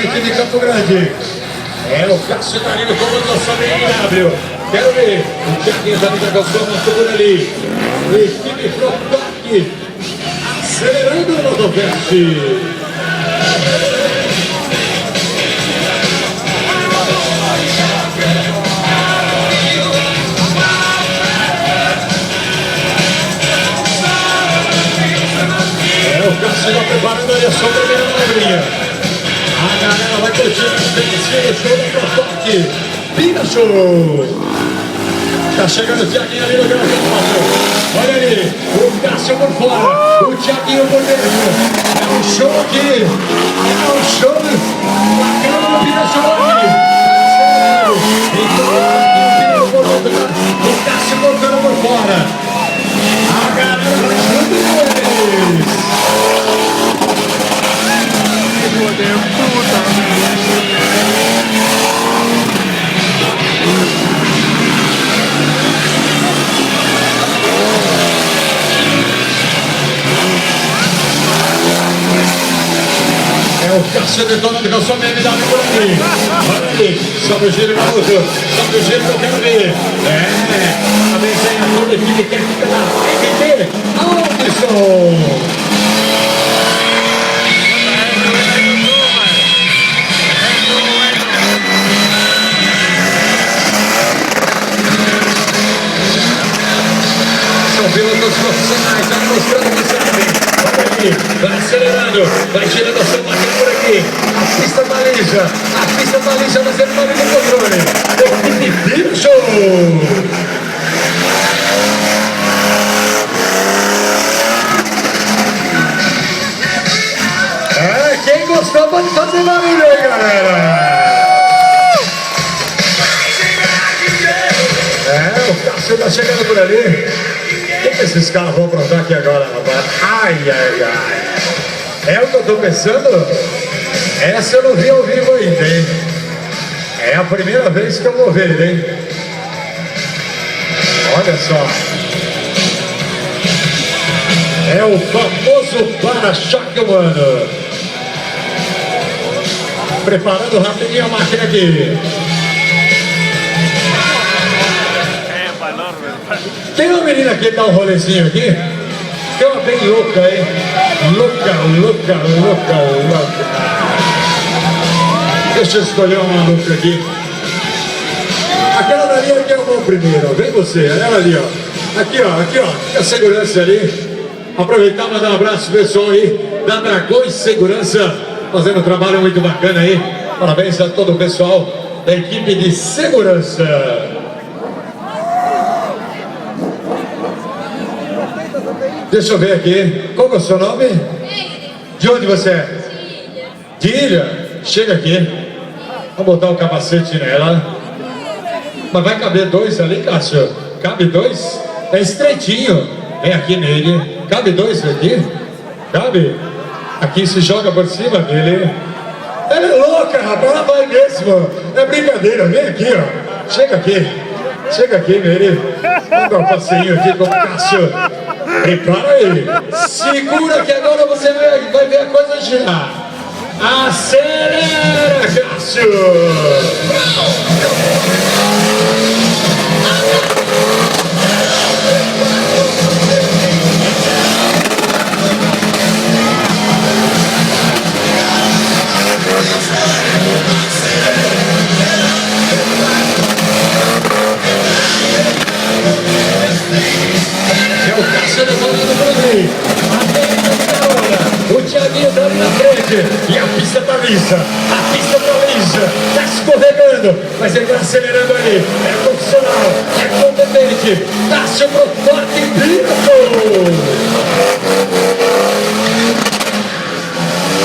aqui de Campo Grande. É o Cássio tá ali no comando da sua BMW. Quero ver. O Thiaguinho da Liga Calçona por ali. Equipe Protoque. Acelerando o Rodoveste. O Cássio vai preparando ali a sua primeira manobrinha. A galera vai curtindo o show da Protoque. Pina Show. Tá chegando o Thiaguinho ali no grande campo. Olha ali, o Cássio por fora, o Thiaguinho por dentro. É um show aqui. É um show bacana do Pina Show aqui. Então, o Cássio voltando por fora. A galera vai junto com eles. É o Cássio detonando com a sua BMW por aqui. Olha ali, sobe o giro na outra, sobe o giro que eu quero ver. A desenha toda a equipe quer ficar na frente. Anderson. São pilotos profissionais, já mostrando que sabem. Olha ali, vai acelerando, vai tirando a sua máquina por aqui. A pista tá lisa, mas ele tá ali no controle. Equipe Show! Quem gostou pode fazer barulho aí, galera! O Cássio tá chegando por ali. O que esses caras vão aprontar aqui agora, rapaz? Ai, ai, ai. É o que eu tô pensando? Essa eu não vi ao vivo ainda, hein? É a primeira vez que eu vou ver, hein? Olha só. É o famoso para-choque humano. Preparando rapidinho a máquina aqui. Tem uma menina aqui que dá um rolezinho aqui. Tem uma bem louca aí. Louca. Deixa eu escolher uma louca aqui. Aquela dali aqui é o bom primeiro, ó. Vem você, ela ali, ó. Aqui, ó. A segurança ali. Aproveitar e mandar um abraço pro pessoal aí da Dragões Segurança, fazendo um trabalho muito bacana aí. Parabéns a todo o pessoal da equipe de segurança. Deixa eu ver aqui. Qual é o seu nome? De onde você é? Dília. Chega aqui. Vamos botar o capacete nela. Mas vai caber dois ali, Cássio? Cabe dois? É estreitinho. Vem aqui nele. Cabe dois aqui? Cabe? Aqui se joga por cima dele. Ela é louca, rapaz. Ela vai mesmo. É brincadeira. Vem aqui, ó. Chega aqui, nele. Vamos dar um passeio aqui com o Cássio. Prepara aí. Segura que agora você vai ver a coisa girar. Acelera, Cássio. É o Cássio levando por ali. O Thiaguinho tá ali na frente. E a pista tá lisa. Tá escorregando. Mas ele tá acelerando ali. É profissional. É competente. Cássio Protoque Piloto.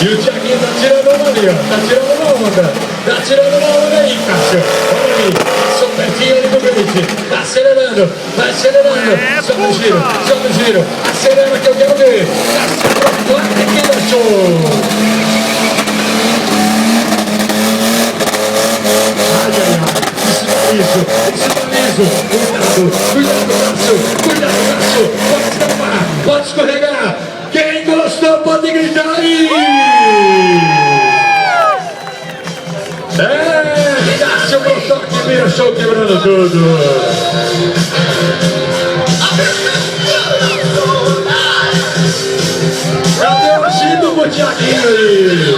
E o Thiaguinho tá tirando uma ali, ó. Tá tirando uma onda aí, Cássio. Olha ali. Passou pertinho ali do grid. Tá acelerando. Vai acelerando. Sobe o giro. Acelera que eu quero ver. Cássio Protoque Piloto. Isso tá liso. Cuidado, Cássio. Pode escapar, pode escorregar. Quem gostou pode gritar aí. Show quebrando tudo. Cadê o Chico do Thiaguinho aí?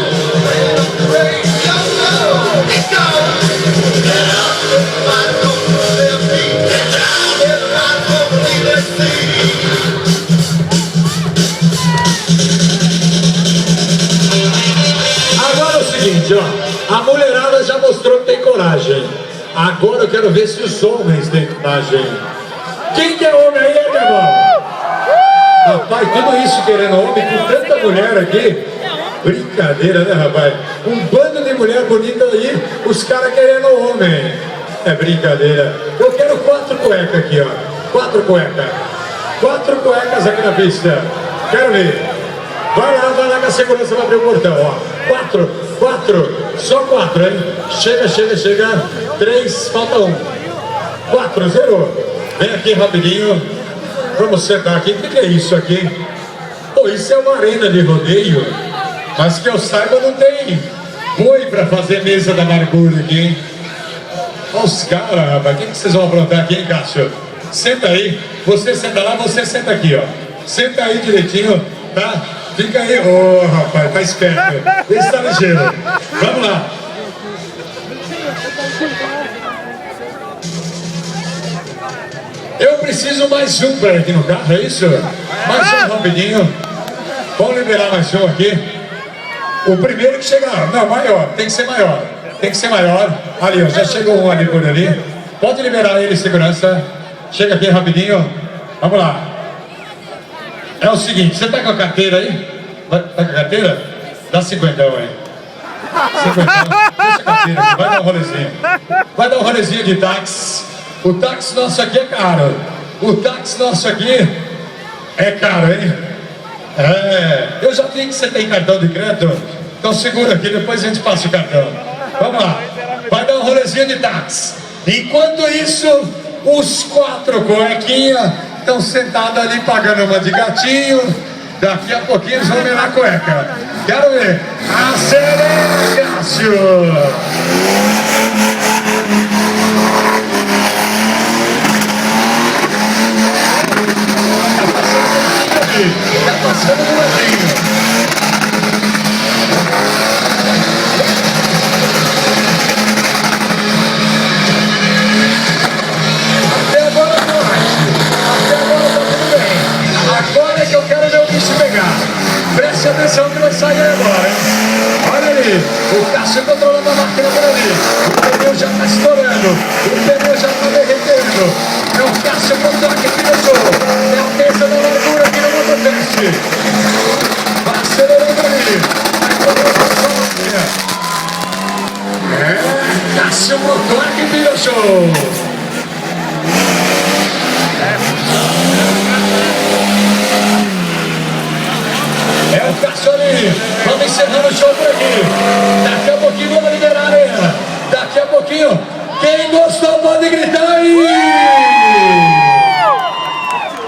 Agora é o seguinte, ó, a mulherada já mostrou que tem coragem. Agora eu quero ver se os homens têm coragem. Quem que é homem aí, meu irmão? Rapaz, tudo isso querendo homem com tanta mulher aqui. Brincadeira, né, rapaz? Um bando de mulher bonita aí, os caras querendo homem. É brincadeira. Eu quero 4 cuecas aqui, ó. 4 cuecas. 4 cuecas aqui na pista. Quero ver. Vai lá que a segurança vai abrir o portão, ó. 4, só 4, hein? Chega. 3, falta 1. 4, 0. Vem aqui rapidinho. Vamos sentar aqui. O que é isso aqui? Pô, isso é uma arena de rodeio. Mas que eu saiba, não tem boi pra fazer mesa da amargura aqui, hein? Olha os caras, rapaz. O que vocês vão aprontar aqui, hein, Cássio? Senta aí. Você senta lá, você senta aqui, ó. Senta aí direitinho, tá? Fica aí. Ô, rapaz, tá esperto. Esse tá ligeiro. Vamos lá. Eu preciso mais um para aqui no carro, é isso? Mais um rapidinho. Vamos liberar mais um aqui. O primeiro que chegar, não, maior, tem que ser maior. Tem que ser maior. Ali, ó, já chegou um ali por ali. Pode liberar ele, segurança. Chega aqui rapidinho. Vamos lá. É o seguinte, você tá com a carteira aí? Tá com a carteira? Dá 50 aí. 50. Deixa a carteira aqui, vai dar um rolezinho. Vai dar um rolezinho de táxi. O táxi nosso aqui é caro. O táxi nosso aqui é caro, hein? É, eu já vi que você tem cartão de crédito. Então segura aqui, depois a gente passa o cartão. Vamos lá. Vai dar um rolezinho de táxi. Enquanto isso, os 4 cuequinhas estão sentados ali pagando uma de gatinho. Daqui a pouquinho eles vão virar cueca. Quero ver. Acelera, Cássio. Tá passando um ladinho. Até agora não acho. Até agora tá tudo bem. Agora é que eu quero ver o bicho pegar. Preste atenção que vai sair agora, hein? Olha ali, o Cássio controlando a máquina por ali. O pneu já tá estourando. O pneu já tá derretendo. É o Cássio com toque aqui no show. É a mesa da largura aqui no mototeste. Vai acelerando ali. Vai controlando a sua máquina. É, Cássio motor aqui no show. É o Cássio ali. Vamos encerrando o show por aqui. Daqui a pouquinho vamos liberar a arena. Daqui a pouquinho, quem gostou pode gritar aí.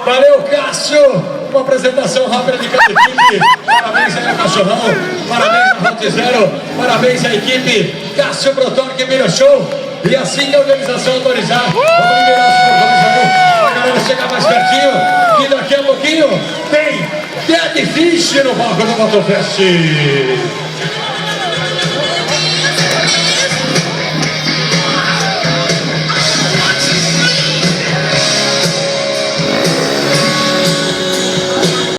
Valeu, Cássio. Uma apresentação rápida de cada equipe. Parabéns aí ao Cachorrão. Parabéns à Hot Zero. Parabéns à equipe Cássio Protone que vira show. E assim que a organização autorizar, vamos liberar os portões ali. Pra galera chegar mais pertinho. E daqui a pouquinho tem Dead Fish no palco do Motofest.